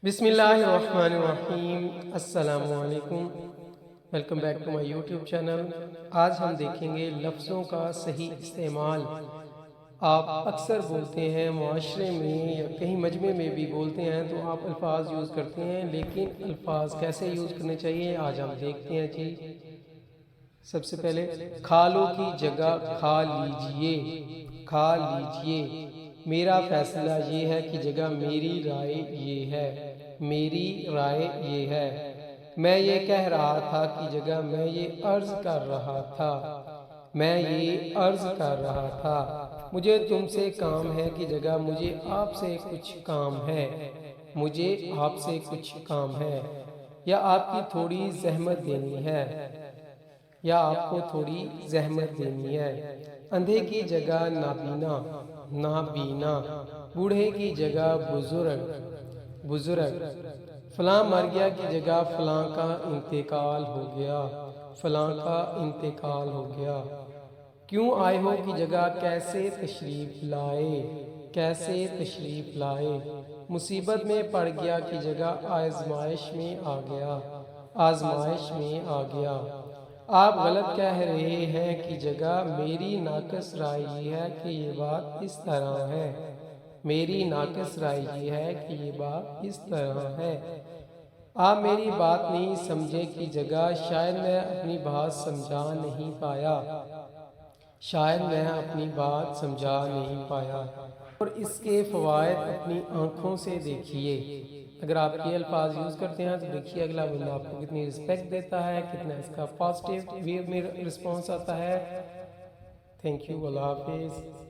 بسم اللہ الرحمن الرحیم۔ السلام علیکم، welcome back to my YouTube channel. آج ہم دیکھیں گے لفظوں کا صحیح استعمال۔ آپ اکثر بولتے ہیں معاشرے میں یا کہیں مجمع میں بھی بولتے ہیں تو آپ الفاظ یوز کرتے ہیں، لیکن الفاظ کیسے یوز کرنے چاہیے آج ہم دیکھتے ہیں جی۔ سب سے پہلے کھالو کی جگہ کھا لیجئے، کھا لیجئے۔ میرا فیصلہ یہ ہے کی جگہ میری رائے یہ ہے، میری رائے یہ ہے۔ میں یہ کہہ رہا تھا کی جگہ میں یہ عرض کر رہا تھا، میں یہ عرض کر رہا تھا۔ مجھے تم سے کام ہے کی جگہ مجھے آپ سے کچھ کام ہے، مجھے آپ سے کچھ کام ہے۔ یا آپ کی تھوڑی زحمت دینی ہے، یا آپ کو تھوڑی زحمت دینی ہے۔ اندھے کی جگہ نابینا، نابینا۔ بوڑھے کی جگہ بزرگ، بزرگ۔ فلاں مر گیا کی جگہ فلاں کا انتقال ہو گیا، فلاں کا انتقال ہو گیا۔ کیوں آئے ہو کی جگہ کیسے تشریف لائے، کیسے تشریف لائے۔ مصیبت میں پڑ گیا کی جگہ آزمائش میں آ گیا، آزمائش میں آ گیا۔ آپ غلط کہہ رہے ہیں کی جگہ میری ناقص رائے یہ ہے کہ یہ بات اس طرح ہے، میری ناقص رائے یہ ہے کہ یہ بات اس طرح ہے۔ آپ میری بات نہیں سمجھے کی جگہ شاید میں اپنی بات سمجھا نہیں پایا، شاید میں اپنی بات سمجھا نہیں پایا۔ اور اس کے فوائد اپنی آنکھوں سے دیکھیے۔ اگر آپ یہ الفاظ یوز کرتے ہیں تو دیکھیے اگلا بندہ آپ کو کتنی رسپیکٹ دیتا ہے، کتنا اس کا پازیٹیو ویو میں رسپانس آتا ہے۔ تھینک یو، اللہ حافظ۔